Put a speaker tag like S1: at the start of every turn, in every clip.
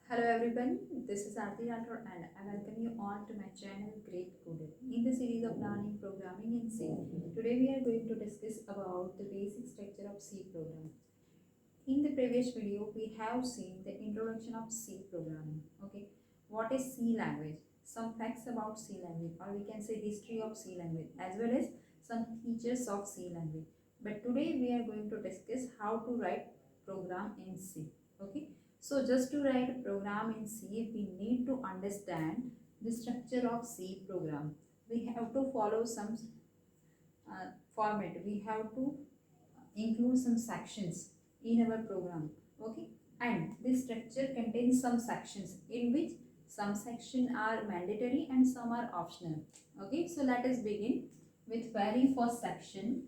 S1: Hello everyone, this is Aarti Rathore and I welcome you all to my channel Great Coded. In the series of learning programming in C, today we are going to discuss about the basic structure of C program. In the previous video, we have seen the introduction of C programming. Okay, what is C language? Some facts about C language, or we can say history of C language, as well as some features of C language. But today we are going to discuss how to write program in C. Okay, so just to write a program in C, we need to understand the structure of C program. We have to follow some format. We have to include some sections in our program. Okay, and this structure contains some sections in which some section are mandatory and some are optional. Okay, so let us begin with very first section,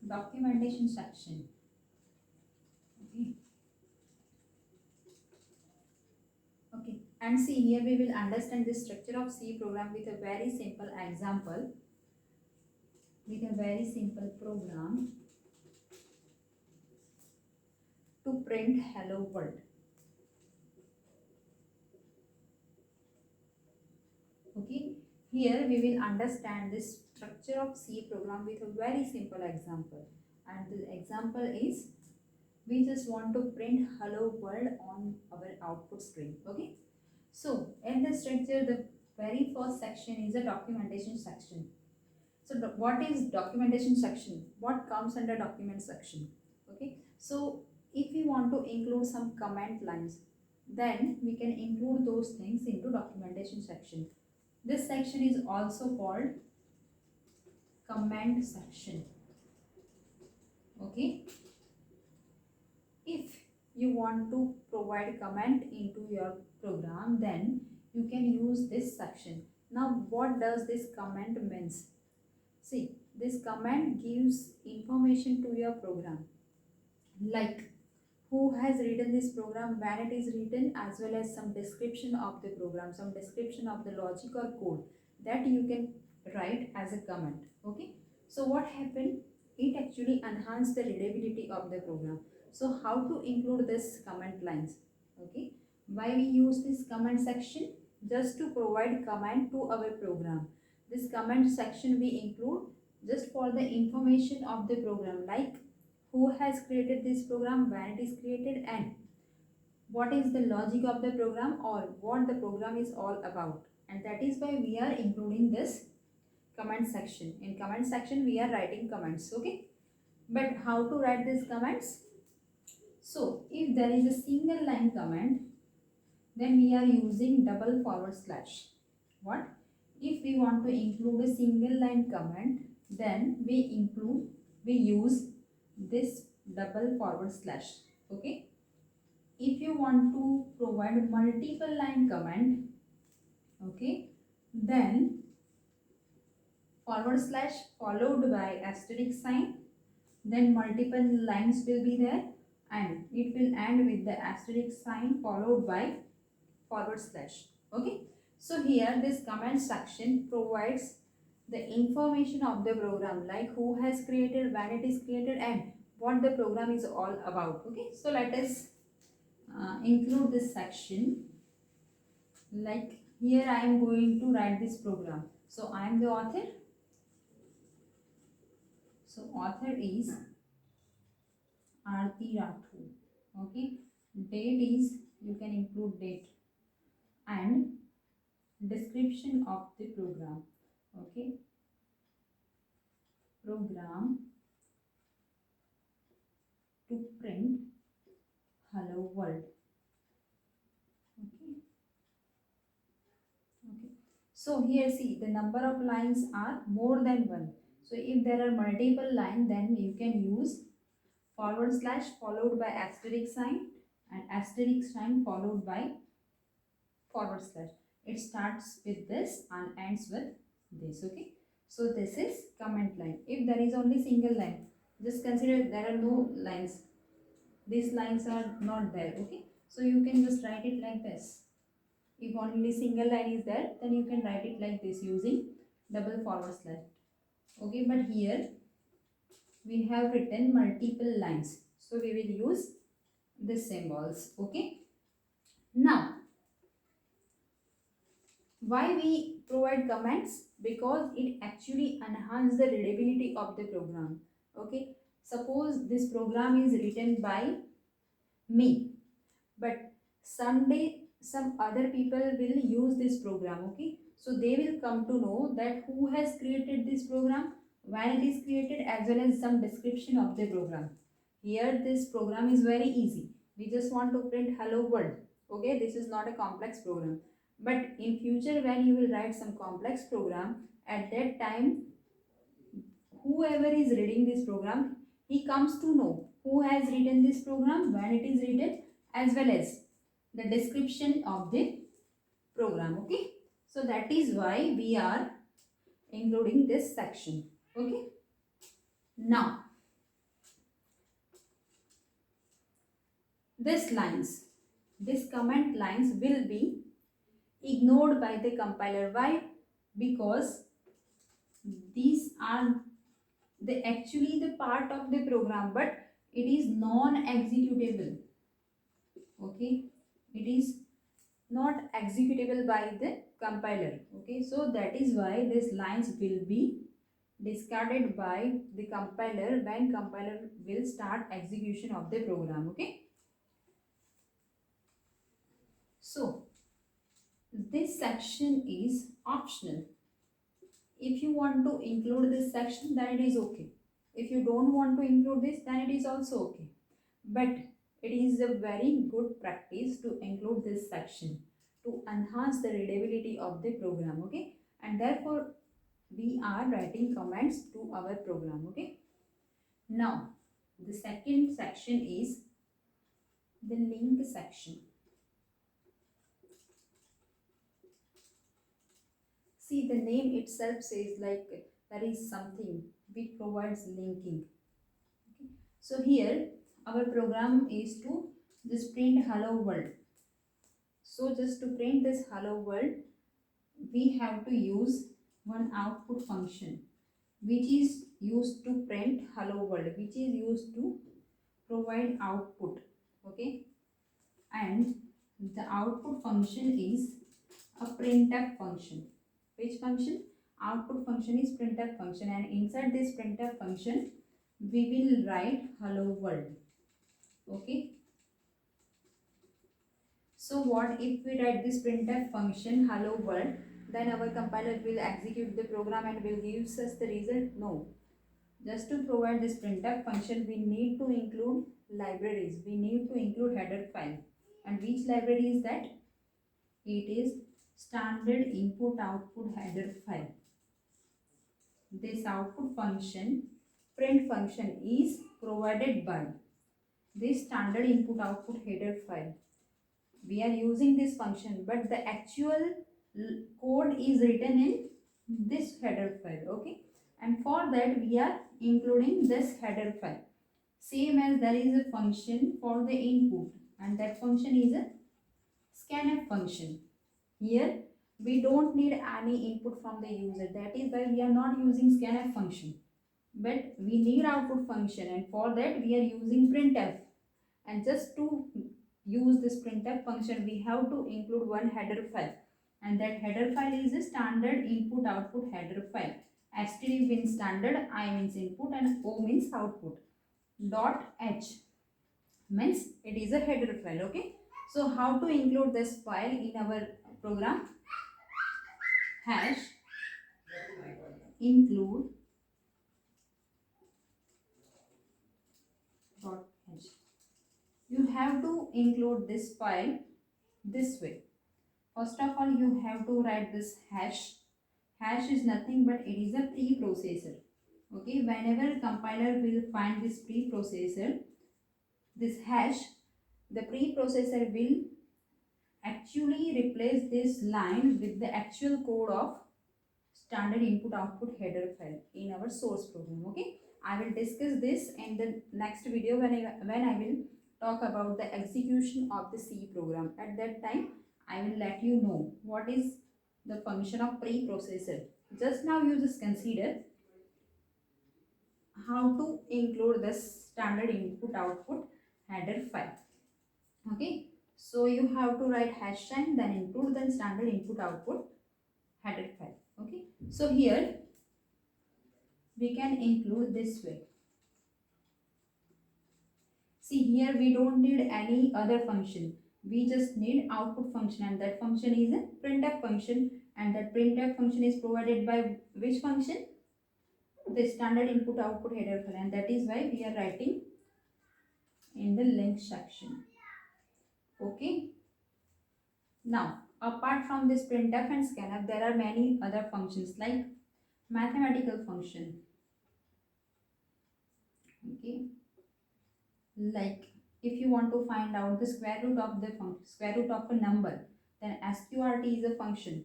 S1: documentation section. Okay, okay, and see, here we will understand the structure of C program with a very simple example, with a very simple program to print hello world. Okay, here we will understand the structure of C program with a very simple example, and the example is we just want to print hello world on our output screen. Okay, so in the structure, the very first section is a documentation section. So what is documentation section? What comes under document section? Okay, so if we want to include some comment lines, then we can include those things into documentation section. This section is also called comment section. Okay, if you want to provide comment into your program, then you can use this section. Now what does this comment means? See, this comment gives information to your program, like who has written this program, when it is written, as well as some description of the program, some description of the logic or code that you can write as a comment. Okay, so what happened, it actually enhanced the readability of the program. So how to include this comment lines? Okay, why we use this comment section? Just to provide comment to our program. This comment section we include just for the information of the program, like who has created this program, when it is created, and what is the logic of the program or what the program is all about. And that is why we are including this comment section. In comment section we are writing comments. Okay, but how to write these comments? So if there is a single line comment, then we are using double forward slash. What if we want to include a single line comment? Then we use this double forward slash. Okay, if you want to provide multiple line comment, okay, then forward slash followed by asterisk sign, then multiple lines will be there, and it will end with the asterisk sign followed by forward slash. Okay, so here this comment section provides the information of the program, like who has created, when it is created, and what the program is all about. Okay, so let us include this section. Like here I am going to write this program, so I am the author. So author is Aarti Rathore. Okay, date is, you can include date, and description of the program. Okay, program to print hello world. Okay, okay, so here see, the number of lines are more than one. So if there are multiple lines, then you can use forward slash followed by asterisk sign, and asterisk sign followed by forward slash. It starts with this and ends with this. Okay, so this is comment line. If there is only single line, just consider there are no lines, these lines are not there. Okay, so you can just write it like this. If only single line is there, then you can write it like this using double forward slash. Okay, but here we have written multiple lines, so we will use this symbols. Okay, Now, why we provide comments? Because it actually enhances the readability of the program. Okay, suppose this program is written by me, but someday some other people will use this program. Okay, so they will come to know that who has created this program, when it is created, as well as some description of the program. Here this program is very easy. We just want to print hello world. Okay, this is not a complex program. But in future when you will write some complex program, at that time whoever is reading this program, he comes to know who has written this program, when it is written, as well as the description of the program. Okay, so that is why we are including this section. Okay, now this comment lines will be ignored by the compiler. Why? Because these are the actually the part of the program, but it is non-executable. Okay, it is not executable by the compiler. Okay, so that is why these lines will be discarded by the compiler when compiler will start execution of the program. Okay, so this section is optional. If you want to include this section, then it is okay. If you don't want to include this, then it is also okay. But it is a very good practice to include this section to enhance the readability of the program. Okay, and therefore we are writing comments to our program. Okay, now the second section is the link section. See, the name itself says like there is something which provides linking. Okay, so here our program is to just print hello world. So just to print this hello world, we have to use one output function which is used to print hello world, which is used to provide output. Okay, and the output function is a printf function. Which function? Output function is printf function, and inside this printf function we will write hello world. Okay, so what if we write this printf function hello world, then our compiler will execute the program and will give us the result? No. Just to provide this printf function, we need to include libraries. We need to include header file. And which library is that? It is standard input output header file. This output function, print function, is provided by this standard input output header file. We are using this function, but the actual code is written in this header file. Okay, and for that we are including this header file. Same as there is a function for the input, and that function is a scanf function. Here we don't need any input from the user. That is why we are not using scanf function. But we need output function, and for that we are using printf. And just to use this printf function, we have to include one header file, and that header file is a standard input output header file. std means standard, I means input, and o means output. Dot h means it is a header file. Okay, so how to include this file in our program? Hash include dot h. You have to include this file this way. First of all, you have to write this hash. Hash is nothing but it is a preprocessor. Okay, whenever compiler will find this preprocessor, this hash, the preprocessor will actually replace this line with the actual code of standard input output header file in our source program. Okay, I will discuss this in the next video when I will talk about the execution of the C program. At that time I will let you know what is the function of preprocessor. Just now you just consider how to include this standard input output header file. Okay, So you have to write hash sign, then include, then standard input output header file. Okay, so here we can include this way. See, here we don't need any other function. We just need output function, and that function is a printf function, and that printf function is provided by which function? The standard input output header file, and that is why we are writing in the link section. Okay. Now, apart from this printf and scanf, there are many other functions like mathematical function. Okay, like if you want to find out the square root of the square root of a number, then sqrt is a function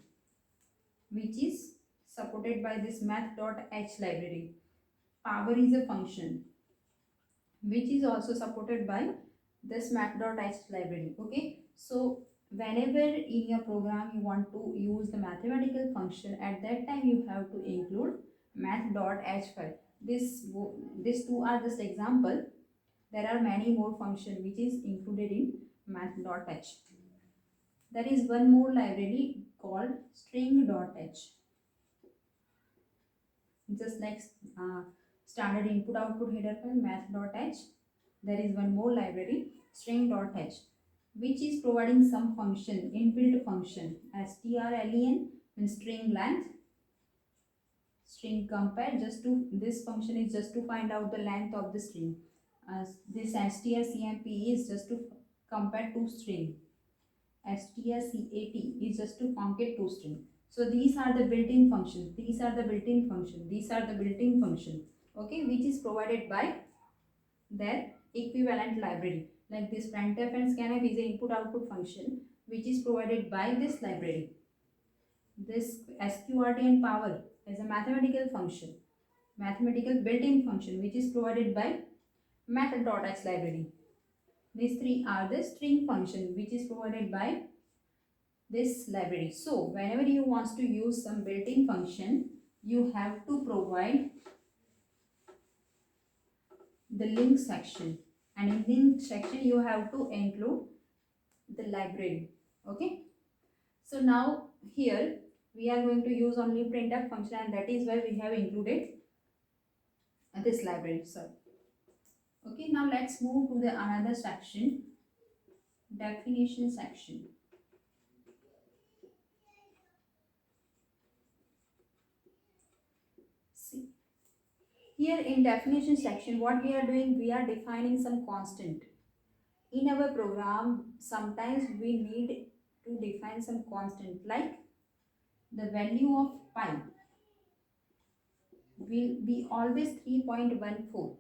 S1: which is supported by this math.h library. Power is a function which is also supported by this math.h library. Okay, so whenever in your program you want to use the mathematical function, at that time you have to include math.h file. These two are just example. There are many more function which is included in math.h. There is one more library called string.h. Just like standard input output header file math.h, there is one more library string.h, which is providing some function, inbuilt function, strlen means string length, string compare. Just to this function is just to find out the length of the string. This strcmp is just to compare two string. strcat is just to concat two string. So these are the built-in functions. These are the built-in function. These are the built-in function. Okay, which is provided by their equivalent library. Like this printf and scanf is an input-output function which is provided by this library. This sqrt and power is a mathematical function, mathematical built-in function which is provided by math.h library. These three are the string function which is provided by this library. So whenever you want to use some built-in function, you have to provide the link section, and in link section you have to include the library. Okay, so now here we are going to use only printf function, and that is why we have included this library. So okay, now let's move to the another section, definition section. See, here in definition section, what we are doing, we are defining some constant. In our program, sometimes we need to define some constant, like the value of pi will be always 3.14.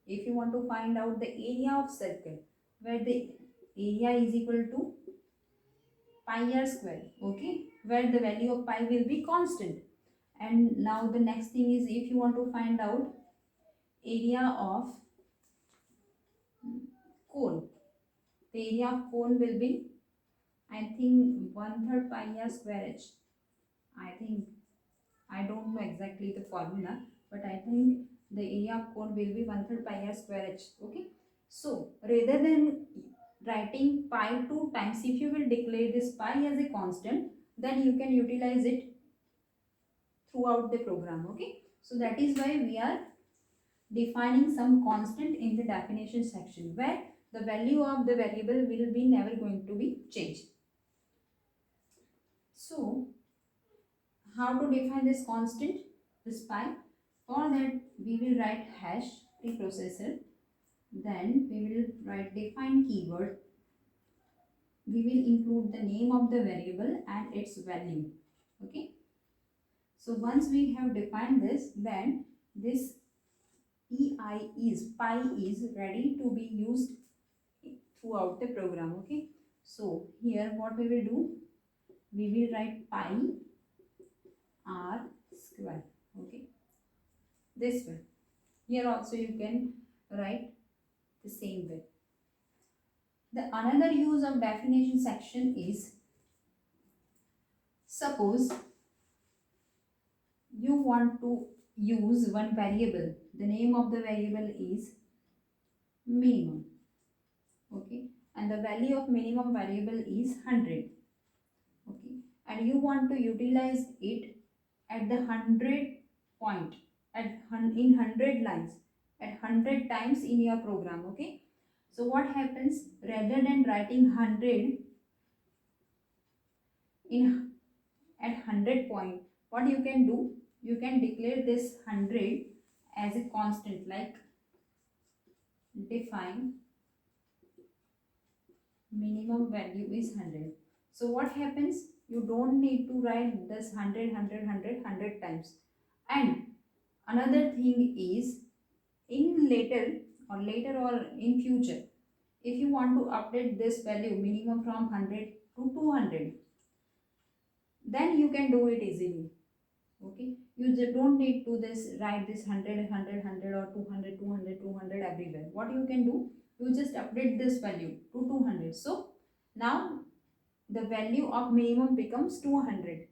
S1: If you want to find out the area of circle, where the area is equal to pi r square, okay, where the value of pi will be constant. And now the next thing is, if you want to find out area of cone, the area of cone will be, I think, 1/3 pi r square h. I think, I don't know exactly the formula, but I think the area of cone will be 1/3 pi r square h. Okay, so rather than writing pi 2 times, if you will declare this pi as a constant, then you can utilize it throughout the program. Okay, so that is why we are defining some constant in the definition section, where the value of the variable will be never going to be changed. So how to define this constant, this pi? For that we will write hash preprocessor, then we will write define keyword, we will include the name of the variable and its value. Okay, so once we have defined this, then this pi is ready to be used throughout the program. Okay, so here what we will do, we will write pi r square. Okay, this way. Here also you can write the same way. The another use of definition section is, suppose you want to use one variable, the name of the variable is minimum. Okay, and and the value of minimum variable is 100. Okay, and you want to utilize it at the 100 point, in 100 lines, at 100 times in your program. Okay, so what happens, rather than writing 100 in at 100 point, what you can do, you can declare this 100 as a constant, like define minimum value is 100. So what happens, you don't need to write this 100 times. And another thing is, in later or in future, if you want to update this value minimum from 100 to 200, then you can do it easily. Okay, you just don't need to this write this 100 or 200 everywhere. What you can do, you just update this value to 200. So now the value of minimum becomes 200.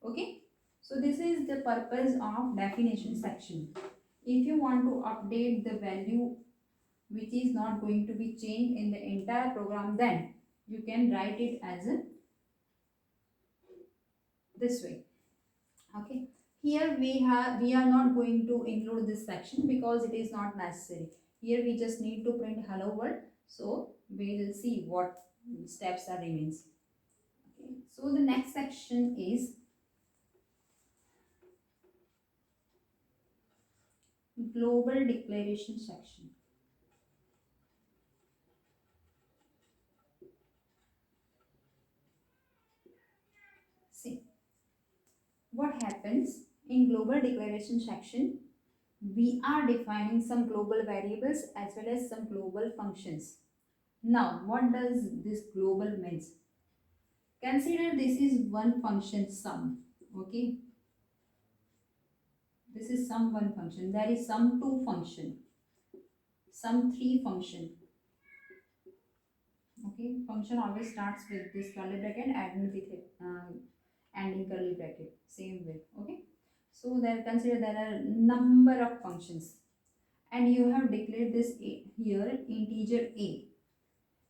S1: Okay, so this is the purpose of definition section. If you want to update the value which is not going to be changed in the entire program, then you can write it as a this way. Okay, here we are not going to include this section because it is not necessary. Here we just need to print hello world, so we will see what steps are remains. Okay, so the next section is global declaration section. See what happens in global declaration section, we are defining some global variables as well as some global functions. Now what does this global means? Consider this is one function sum. Okay, this is sum one function, there is sum two function, sum three function. Okay, function always starts with this curly bracket and with ending curly bracket, same way. Okay, so there consider there are number of functions and you have declared this here integer a.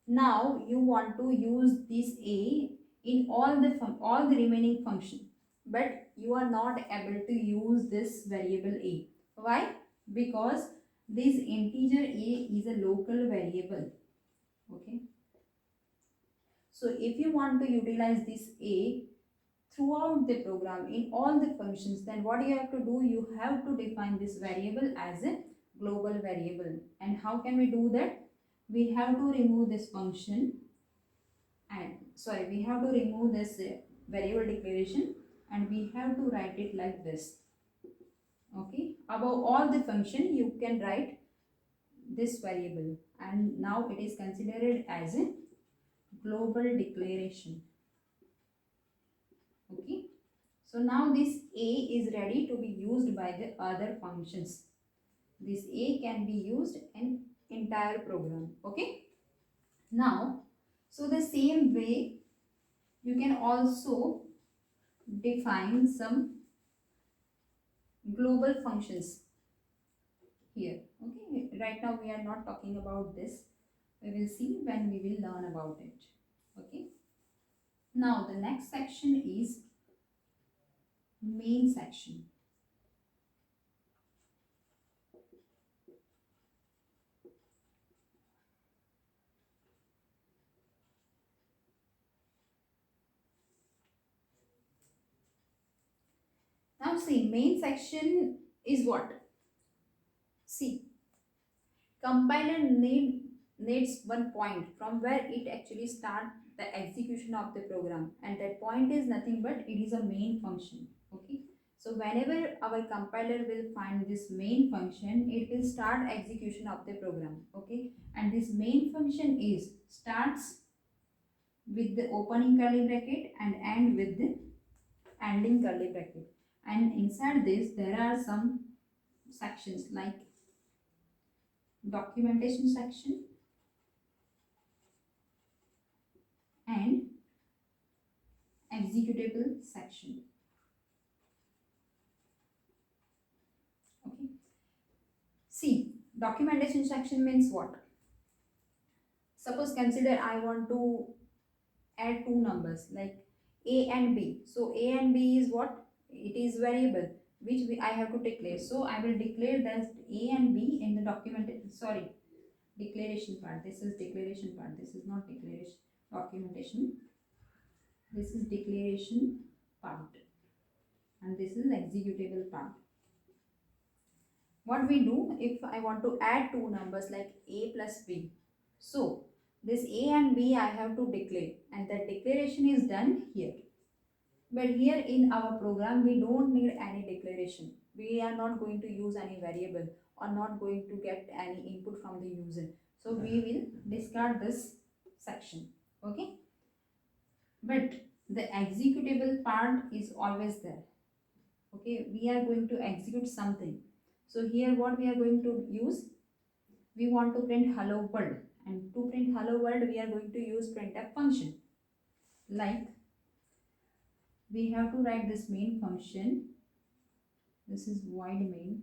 S1: Now you want to use this a in all the remaining function, but you are not able to use this variable a. Why? Because this integer a is a local variable. Okay, so if you want to utilize this a throughout the program in all the functions, then what you have to do, you have to define this variable as a global variable. And how can we do that? We have to remove this function, and sorry, we have to remove this variable declaration, and we have to write it like this. Okay, above all the function you can write this variable, and now it is considered as a global declaration. Okay, so now this a is ready to be used by the other functions. This a can be used in entire program. Okay, now so the same way you can also define some global functions here. Okay, right now we are not talking about this, we will see when we will learn about it. Okay, now the next section is main section. Now see, main section is what? See, compiler needs one point from where it actually start the execution of the program, and that point is nothing but it is a main function. Okay, so whenever our compiler will find this main function, it will start execution of the program. Okay, and this main function is starts with the opening curly bracket and end with the ending curly bracket, and inside this there are some sections like documentation section and executable section. Okay, see, documentation section means what? Suppose consider I want to add two numbers like a and b. So a and b is what? It is variable which I have to declare. So I will declare that a and b in the document, sorry, declaration part. This is declaration part. This is not declaration documentation. This is declaration part and this is executable part. What we do if I want to add two numbers like a plus b. So this a and b I have to declare and that declaration is done here. But here in our program we don't need any declaration. We are not going to use any variable or not going to get any input from the user. So we will discard this section. Okay. But the executable part is always there. Okay. We are going to execute something. So here what we are going to use, we want to print hello world, and to print hello world we are going to use printf function. Like we have to write this main function. This is void main,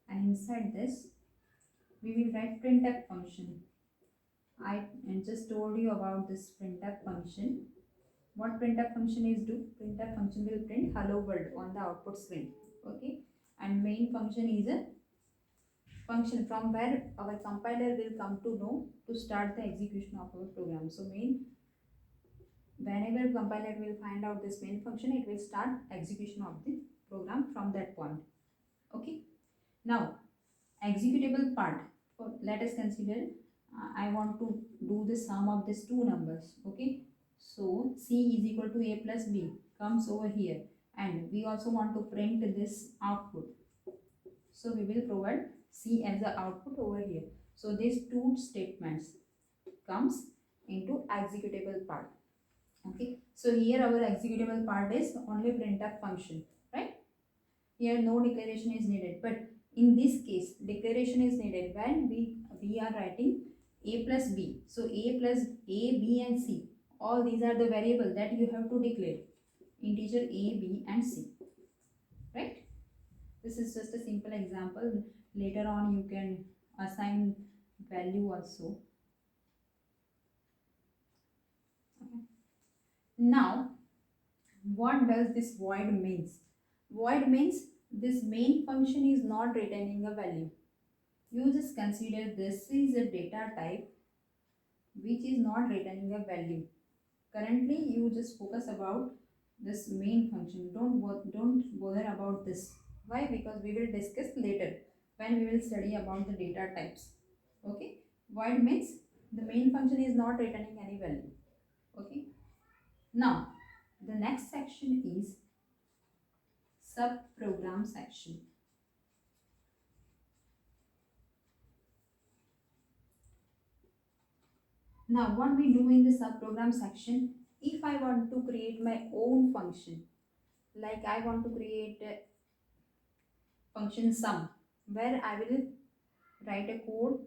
S1: and inside this we will write printf function. I just told you about this printf function. What printf function is do? Printf function will print hello world on the output screen. Okay, and main function is a function from where our compiler will come to know to start the execution of our program. So main, whenever compiler will find out this main function, it will start execution of the program from that point. Okay. Now executable part. Let us consider I want to do the sum of these two numbers. Okay. So c is equal to a plus b comes over here, and we also want to print this output. So we will provide c as the output over here. So these two statements comes into executable part. Okay, so here our executable part is only printf function, right? Here no declaration is needed, but in this case declaration is needed when we are writing a plus b. So a plus a, b and c, all these are the variables that you have to declare, integer a, b and c, right? This is just a simple example. Later on you can assign value also. Okay. Now what does this void means? Void means this main function is not returning a value. You just consider this is a data type which is not returning a value. Currently you just focus about this main function. Don't bother about this. Why? Because we will discuss later when we will study about the data types. Okay. Void means the main function is not returning any value. Okay. Now the next section is subprogram section. Now what we do in the subprogram section, if I want to create my own function, like I want to create a function sum where I will write a code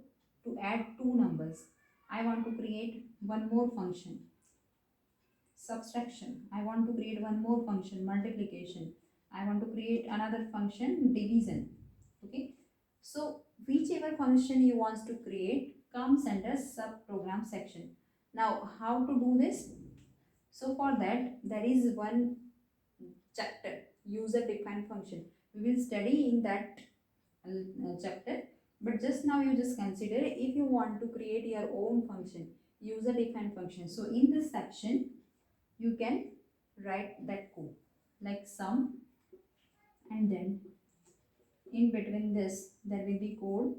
S1: to add two numbers. I want to create one more function subtraction. I want to create one more function multiplication. I want to create another function division. Okay, so whichever function you want to create comes under subprogram section. Now how to do this? So for that there is one chapter, user defined function. We will study in that chapter, but just now you just consider if you want to create your own function, user defined function. So in this section you can write that code like sum, and then in between this there will be code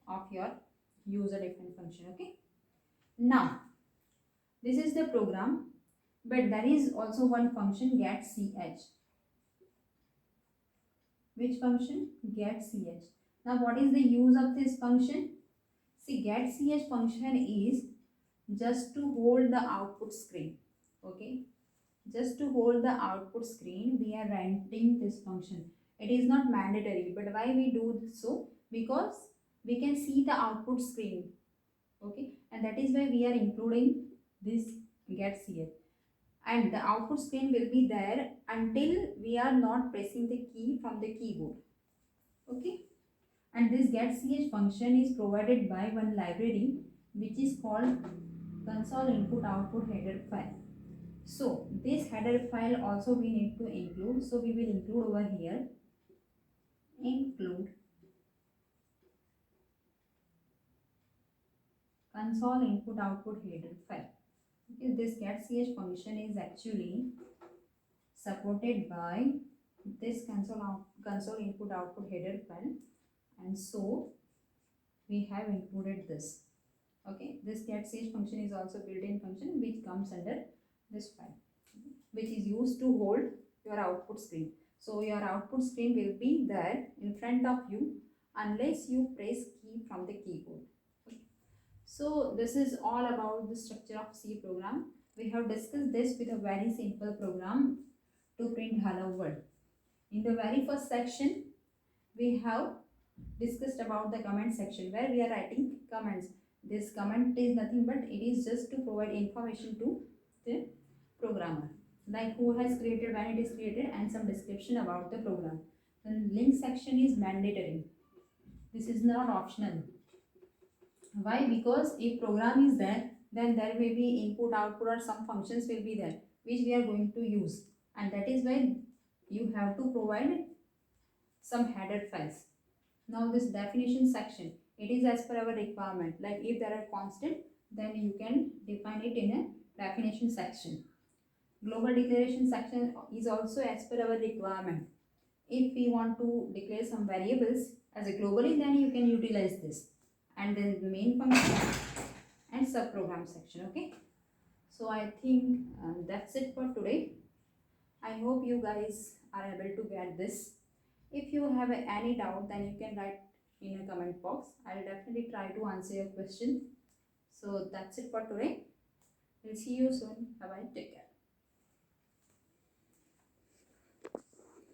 S1: of your user defined function. Okay, now this is the program, but there is also one function get ch. Which function? Get ch. Now what is the use of this function? See, get ch function is just to hold the output screen. Okay, just to hold the output screen we are writing this function. It is not mandatory, but why we do so? Because we can see the output screen. Okay, and that is why we are including this get ch, and the output screen will be there until we are not pressing the key from the keyboard. Okay, And this getch function is provided by one library which is called console input output header file. So this header file also we need to include. So we will include over here, include console input output header file. Okay, this getch function is actually supported by this console input output header file, and so we have included this. Okay, this getch function is also built-in function which comes under this file, which is used to hold your output screen. So your output screen will be there in front of you unless you press key from the keyboard. Okay. So this is all about the structure of C program. We have discussed this with a very simple program to print hello world. In the very first section, we have discussed about the comment section where we are writing comments. This comment is nothing but it is just to provide information to the programmer, like who has created, when it is created, and some description about the program. The link section is mandatory. This is not optional. Why? Because if program is there, then there may be input, output, or some functions will be there which we are going to use, and that is why you have to provide some header files. Now this definition section, it is as per our requirement. Like if there are constant, then you can define it in a definition section. Global declaration section is also as per our requirement. If we want to declare some variables as a globally, then you can utilize this. And then the main function and subprogram section. Okay. So I think that's it for today. I hope you guys are able to get this. If you have any doubt, then you can write in a comment box. I will definitely try to answer your question. So that's it for today. We'll see you soon. Bye bye. Take care.